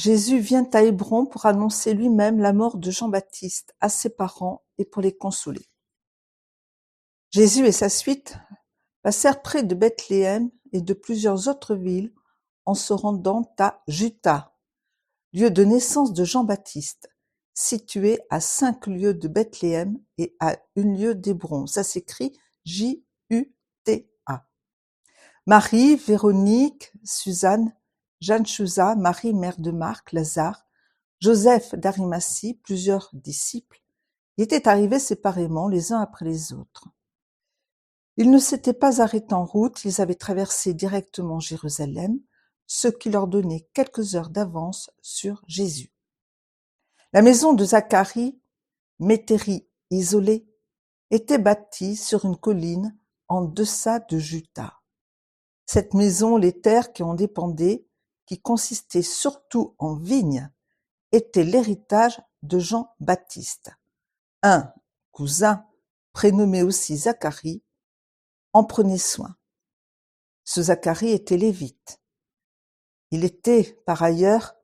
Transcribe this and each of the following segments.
Jésus vient à Hébron pour annoncer lui-même la mort de Jean-Baptiste à ses parents et pour les consoler. Jésus et sa suite passèrent près de Bethléem et de plusieurs autres villes en se rendant à Juta, lieu de naissance de Jean-Baptiste, situé à 5 lieues de Bethléem et à 1 lieue d'Hébron. Ça s'écrit J-U-T-A. Marie, Véronique, Suzanne, Jeanne Chouza, Marie, mère de Marc, Lazare, Joseph d'Arimathie, plusieurs disciples, y étaient arrivés séparément les uns après les autres. Ils ne s'étaient pas arrêtés en route, ils avaient traversé directement Jérusalem, ce qui leur donnait quelques heures d'avance sur Jésus. La maison de Zacharie, métairie isolée, était bâtie sur une colline en deçà de Juta. Cette maison, les terres qui en dépendaient, qui consistaient surtout en vignes, étaient l'héritage de Jean-Baptiste. Un cousin, prénommé aussi Zacharie, en prenait soin. Ce Zacharie était lévite. Il était, par ailleurs,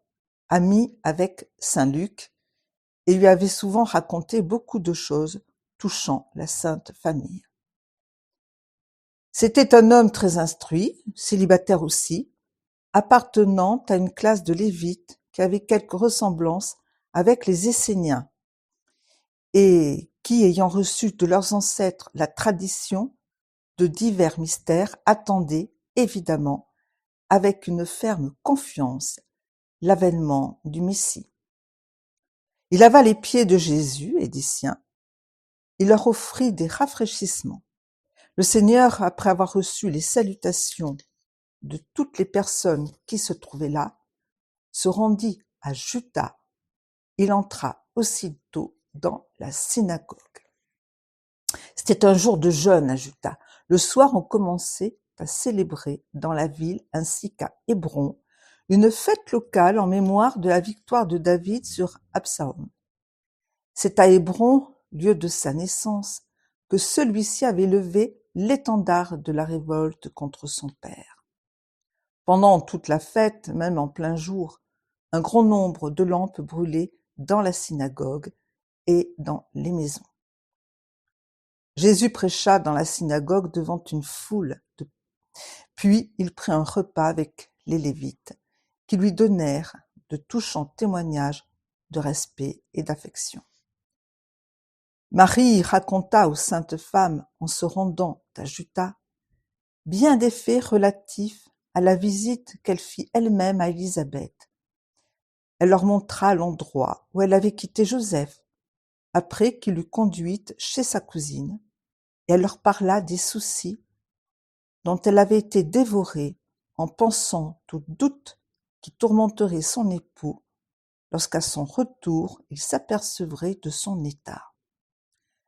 ami avec saint Luc et lui avait souvent raconté beaucoup de choses touchant la Sainte Famille. C'était un homme très instruit, célibataire aussi, appartenant à une classe de lévites qui avait quelques ressemblances avec les Esséniens et qui, ayant reçu de leurs ancêtres la tradition de divers mystères, attendaient évidemment avec une ferme confiance l'avènement du Messie. Il lava les pieds de Jésus et des siens, il leur offrit des rafraîchissements. Le Seigneur, après avoir reçu les salutations de toutes les personnes qui se trouvaient là, se rendit à Juda. Il entra aussitôt dans la synagogue. C'était un jour de jeûne à Juda. Le soir, on commençait à célébrer dans la ville ainsi qu'à Hébron une fête locale en mémoire de la victoire de David sur Absalom. C'est à Hébron, lieu de sa naissance, que celui-ci avait levé l'étendard de la révolte contre son père. Pendant toute la fête, même en plein jour, un grand nombre de lampes brûlaient dans la synagogue et dans les maisons. Jésus prêcha dans la synagogue devant une foule. Puis il prit un repas avec les Lévites, qui lui donnèrent de touchants témoignages de respect et d'affection. Marie raconta aux saintes femmes, en se rendant à Juda, bien des faits relatifs à la visite qu'elle fit elle-même à Élisabeth. Elle leur montra l'endroit où elle avait quitté Joseph, après qu'il l'eut conduite chez sa cousine, et elle leur parla des soucis dont elle avait été dévorée en pensant au doute qui tourmenterait son époux lorsqu'à son retour il s'apercevrait de son état.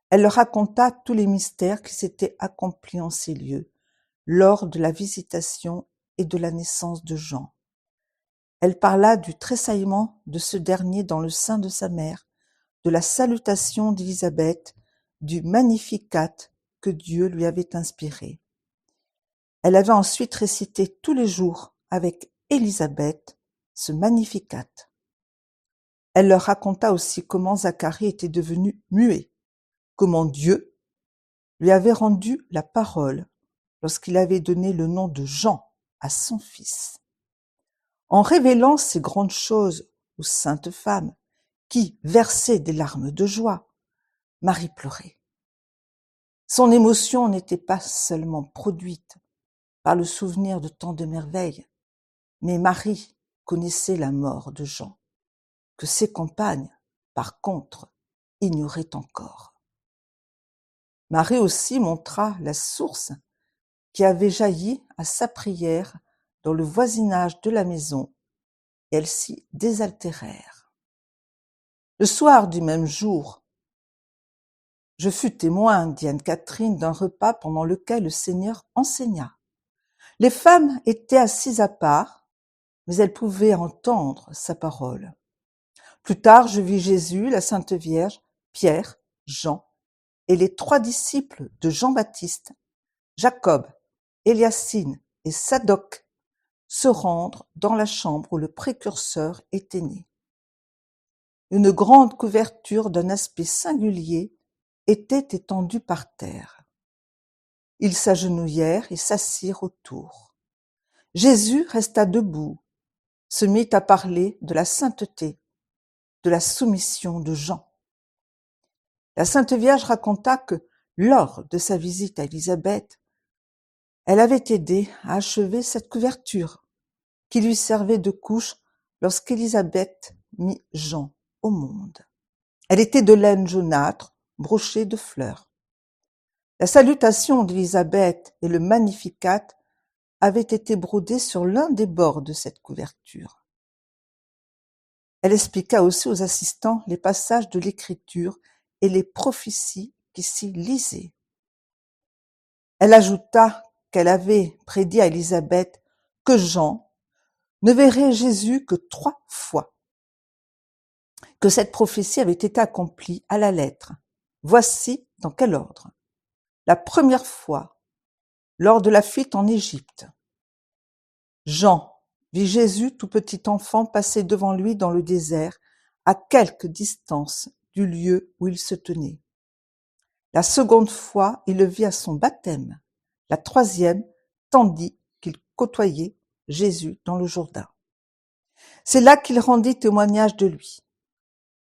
Elle leur raconta tous les mystères qui s'étaient accomplis en ces lieux, lors de la visitation et de la naissance de Jean. Elle parla du tressaillement de ce dernier dans le sein de sa mère, de la salutation d'Élisabeth, du Magnificat que Dieu lui avait inspiré. Elle avait ensuite récité tous les jours avec Élisabeth ce Magnificat. Elle leur raconta aussi comment Zacharie était devenu muet, comment Dieu lui avait rendu la parole lorsqu'il avait donné le nom de Jean à son fils. En révélant ces grandes choses aux saintes femmes qui versaient des larmes de joie, Marie pleurait. Son émotion n'était pas seulement produite par le souvenir de tant de merveilles, mais Marie connaissait la mort de Jean, que ses compagnes, par contre, ignoraient encore. Marie aussi montra la source qui avait jailli à sa prière dans le voisinage de la maison, et elles s'y désaltérèrent. Le soir du même jour, je fus témoin, dit Anne-Catherine, d'un repas pendant lequel le Seigneur enseigna. Les femmes étaient assises à part, mais elles pouvaient entendre sa parole. Plus tard, je vis Jésus, la Sainte Vierge, Pierre, Jean et les 3 disciples de Jean-Baptiste, Jacob, Éliacine et Sadoc, se rendre dans la chambre où le précurseur était né. Une grande couverture d'un aspect singulier était étendue par terre. Ils s'agenouillèrent et s'assirent autour. Jésus resta debout, se mit à parler de la sainteté, de la soumission de Jean. La Sainte Vierge raconta que, lors de sa visite à Élisabeth, elle avait aidé à achever cette couverture qui lui servait de couche lorsqu'Élisabeth mit Jean au monde. Elle était de laine jaunâtre, brochée de fleurs. La salutation d'Élisabeth et le Magnificat avaient été brodés sur l'un des bords de cette couverture. Elle expliqua aussi aux assistants les passages de l'Écriture et les prophéties qui s'y lisaient. Elle ajouta qu'elle avait prédit à Élisabeth que Jean ne verrait Jésus que 3 fois, que cette prophétie avait été accomplie à la lettre. Voici dans quel ordre. La première fois, lors de la fuite en Égypte, Jean vit Jésus tout petit enfant passer devant lui dans le désert, à quelque distance du lieu où il se tenait. La seconde fois, il le vit à son baptême. La troisième, tandis qu'il côtoyait Jésus dans le Jourdain. C'est là qu'il rendit témoignage de lui.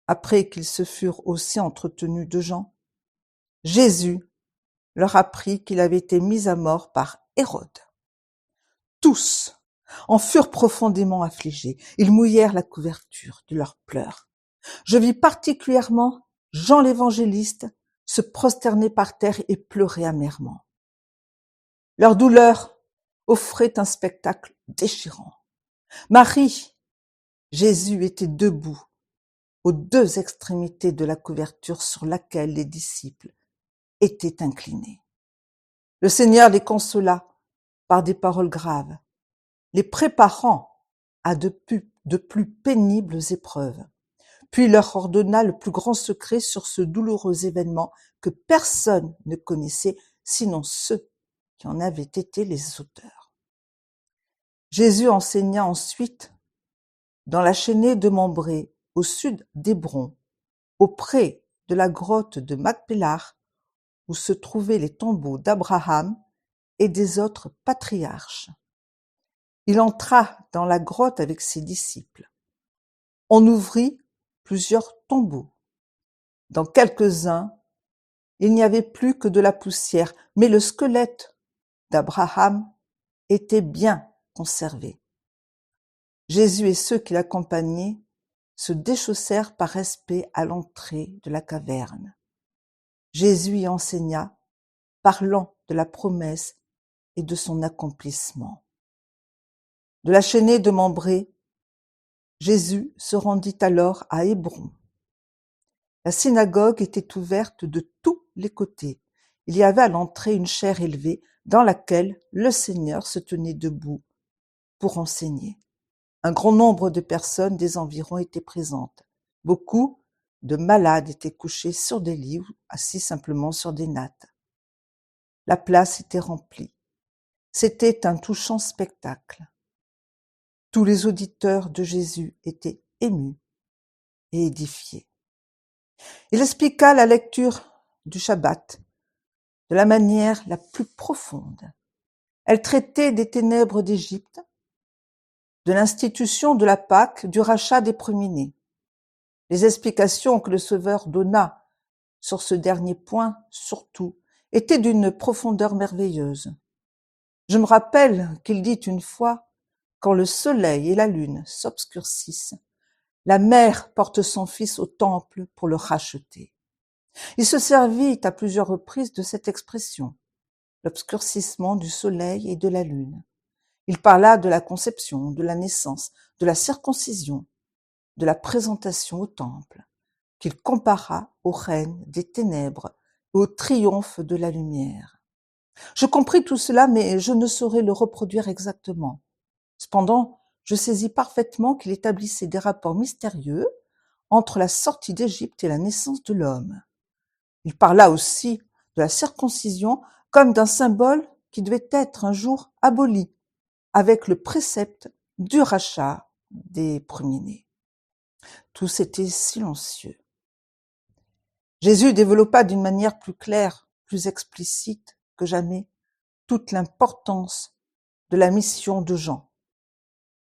Après qu'ils se furent aussi entretenus de Jean, Jésus leur apprit qu'il avait été mis à mort par Hérode. Tous en furent profondément affligés. Ils mouillèrent la couverture de leurs pleurs. Je vis particulièrement Jean l'évangéliste se prosterner par terre et pleurer amèrement. Leur douleur offrait un spectacle déchirant. Marie, Jésus était debout aux 2 extrémités de la couverture sur laquelle les disciples étaient inclinés. Le Seigneur les consola par des paroles graves, les préparant à de plus pénibles épreuves, puis leur ordonna le plus grand secret sur ce douloureux événement que personne ne connaissait, sinon ceux qui en avaient été les auteurs. Jésus enseigna ensuite dans la chaînée de Mambré, au sud d'Hébron, auprès de la grotte de Macpélar, où se trouvaient les tombeaux d'Abraham et des autres patriarches. Il entra dans la grotte avec ses disciples. On ouvrit plusieurs tombeaux. Dans quelques-uns, il n'y avait plus que de la poussière, mais le squelette d'Abraham était bien conservé. Jésus et ceux qui l'accompagnaient se déchaussèrent par respect à l'entrée de la caverne. Jésus y enseigna, parlant de la promesse et de son accomplissement. De la chaînée de Mambré, Jésus se rendit alors à Hébron. La synagogue était ouverte de tous les côtés. Il y avait à l'entrée une chaire élevée dans laquelle le Seigneur se tenait debout pour enseigner. Un grand nombre de personnes des environs étaient présentes. Beaucoup de malades étaient couchés sur des lits ou assis simplement sur des nattes. La place était remplie. C'était un touchant spectacle. Tous les auditeurs de Jésus étaient émus et édifiés. Il expliqua la lecture du Shabbat de la manière la plus profonde. Elle traitait des ténèbres d'Égypte, de l'institution de la Pâque, du rachat des premiers-nés. Les explications que le Sauveur donna sur ce dernier point, surtout, étaient d'une profondeur merveilleuse. Je me rappelle qu'il dit une fois, quand le soleil et la lune s'obscurcissent, la mère porte son fils au temple pour le racheter. Il se servit à plusieurs reprises de cette expression, l'obscurcissement du soleil et de la lune. Il parla de la conception, de la naissance, de la circoncision, de la présentation au temple, qu'il compara au règne des ténèbres et au triomphe de la lumière. Je compris tout cela, mais je ne saurais le reproduire exactement. Cependant, je saisis parfaitement qu'il établissait des rapports mystérieux entre la sortie d'Égypte et la naissance de l'homme. Il parla aussi de la circoncision comme d'un symbole qui devait être un jour aboli, avec le précepte du rachat des premiers-nés. Tous étaient silencieux. Jésus développa d'une manière plus claire, plus explicite que jamais toute l'importance de la mission de Jean.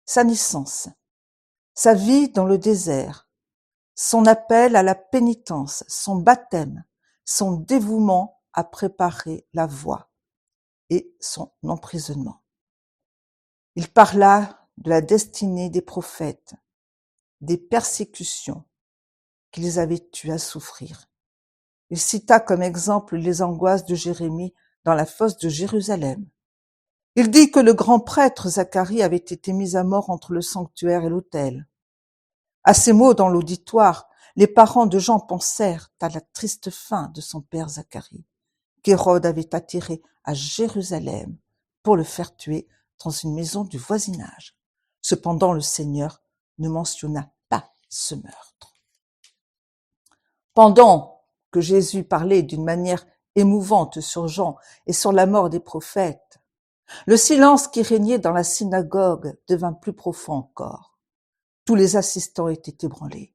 Sa naissance, sa vie dans le désert, son appel à la pénitence, son baptême, son dévouement à préparer la voie et son emprisonnement. Il parla de la destinée des prophètes, des persécutions qu'ils avaient eu à souffrir. Il cita comme exemple les angoisses de Jérémie dans la fosse de Jérusalem. Il dit que le grand prêtre Zacharie avait été mis à mort entre le sanctuaire et l'autel. À ces mots dans l'auditoire, les parents de Jean pensèrent à la triste fin de son père Zacharie, qu'Hérode avait attiré à Jérusalem pour le faire tuer dans une maison du voisinage. Cependant, le Seigneur ne mentionna pas ce meurtre. Pendant que Jésus parlait d'une manière émouvante sur Jean et sur la mort des prophètes, le silence qui régnait dans la synagogue devint plus profond encore. Tous les assistants étaient ébranlés.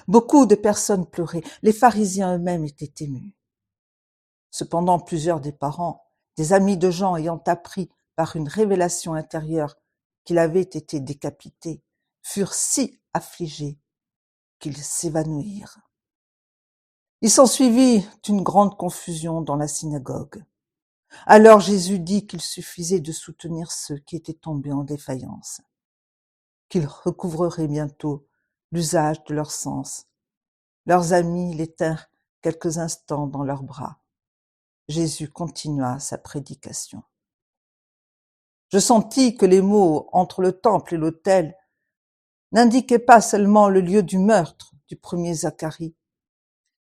Beaucoup de personnes pleuraient. Les pharisiens eux-mêmes étaient émus. Cependant, plusieurs des parents, des amis de Jean ayant appris par une révélation intérieure qu'il avait été décapité, furent si affligés qu'ils s'évanouirent. Il s'ensuivit une grande confusion dans la synagogue. Alors Jésus dit qu'il suffisait de soutenir ceux qui étaient tombés en défaillance, qu'ils recouvreraient bientôt l'usage de leurs sens. Leurs amis les tinrent quelques instants dans leurs bras. Jésus continua sa prédication. Je sentis que les mots entre le temple et l'autel n'indiquaient pas seulement le lieu du meurtre du premier Zacharie,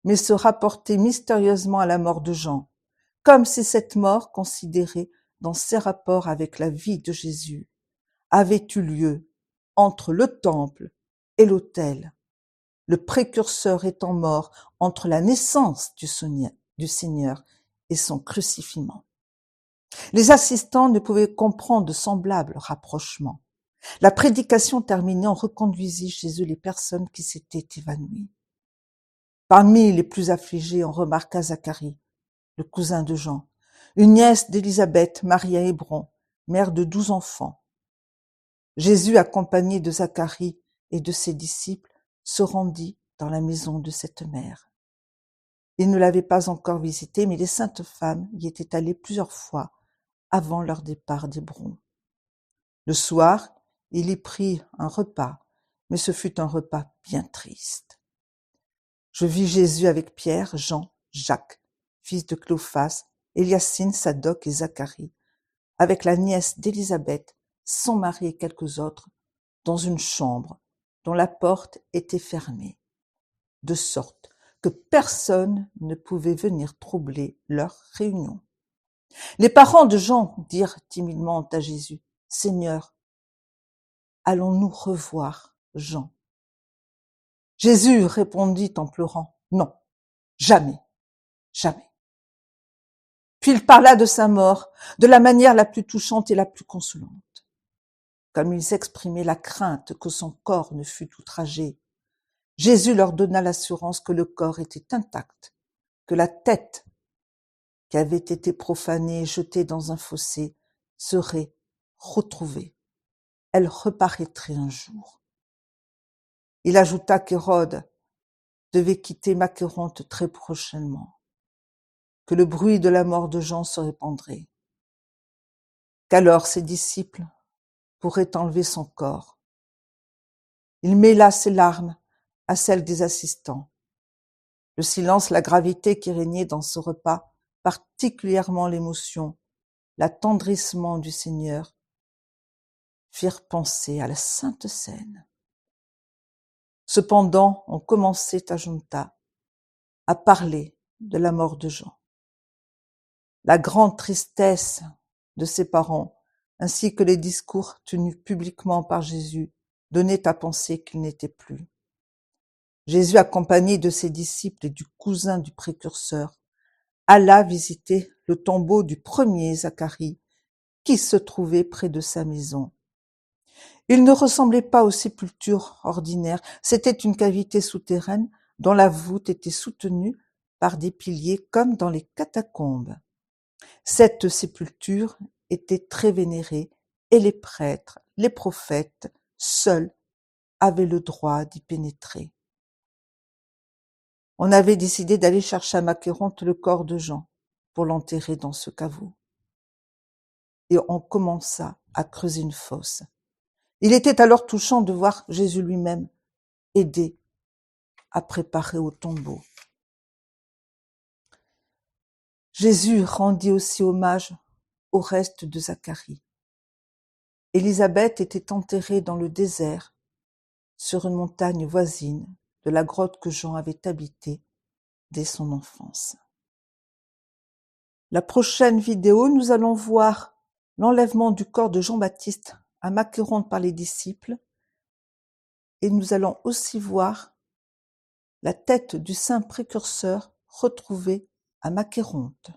mais se rapportaient mystérieusement à la mort de Jean, comme si cette mort, considérée dans ses rapports avec la vie de Jésus, avait eu lieu entre le temple et l'autel, le précurseur étant mort entre la naissance du Seigneur et son crucifixion. Les assistants ne pouvaient comprendre de semblables rapprochements. La prédication terminée, on reconduisit chez eux les personnes qui s'étaient évanouies. Parmi les plus affligés, on remarqua Zacharie, le cousin de Jean, une nièce d'Élisabeth, Marie à Hébron, mère de 12 enfants. Jésus, accompagné de Zacharie et de ses disciples, se rendit dans la maison de cette mère. Il ne l'avait pas encore visitée, mais les saintes femmes y étaient allées plusieurs fois avant leur départ d'Hébron. Le soir, il y prit un repas, mais ce fut un repas bien triste. Je vis Jésus avec Pierre, Jean, Jacques, fils de Cléophas, Éliacine, Sadoc et Zacharie, avec la nièce d'Élisabeth, son mari et quelques autres, dans une chambre dont la porte était fermée, de sorte que personne ne pouvait venir troubler leur réunion. Les parents de Jean dirent timidement à Jésus, « Seigneur, allons-nous revoir Jean ?» Jésus répondit en pleurant, « Non, jamais, jamais. » Puis il parla de sa mort de la manière la plus touchante et la plus consolante. Comme ils exprimaient la crainte que son corps ne fût outragé, Jésus leur donna l'assurance que le corps était intact, que la tête, qui avait été profanée et jetée dans un fossé, serait retrouvée. Elle reparaîtrait un jour. Il ajouta qu'Hérode devait quitter Macéronte très prochainement, que le bruit de la mort de Jean se répandrait, qu'alors ses disciples pourraient enlever son corps. Il mêla ses larmes à celles des assistants. Le silence, la gravité qui régnait dans ce repas, particulièrement l'émotion, l'attendrissement du Seigneur, firent penser à la Sainte Seine. Cependant, on commençait à Junta à parler de la mort de Jean. La grande tristesse de ses parents, ainsi que les discours tenus publiquement par Jésus, donnaient à penser qu'il n'était plus. Jésus, accompagné de ses disciples et du cousin du précurseur, alla visiter le tombeau du premier Zacharie qui se trouvait près de sa maison. Il ne ressemblait pas aux sépultures ordinaires, c'était une cavité souterraine dont la voûte était soutenue par des piliers comme dans les catacombes. Cette sépulture était très vénérée et les prêtres, les prophètes, seuls avaient le droit d'y pénétrer. On avait décidé d'aller chercher à Macquéronte le corps de Jean pour l'enterrer dans ce caveau. Et on commença à creuser une fosse. Il était alors touchant de voir Jésus lui-même aider à préparer au tombeau. Jésus rendit aussi hommage au reste de Zacharie. Élisabeth était enterrée dans le désert, sur une montagne voisine de la grotte que Jean avait habitée dès son enfance. La prochaine vidéo, nous allons voir l'enlèvement du corps de Jean-Baptiste à Macquéronte par les disciples et nous allons aussi voir la tête du saint précurseur retrouvée à Macquéronte.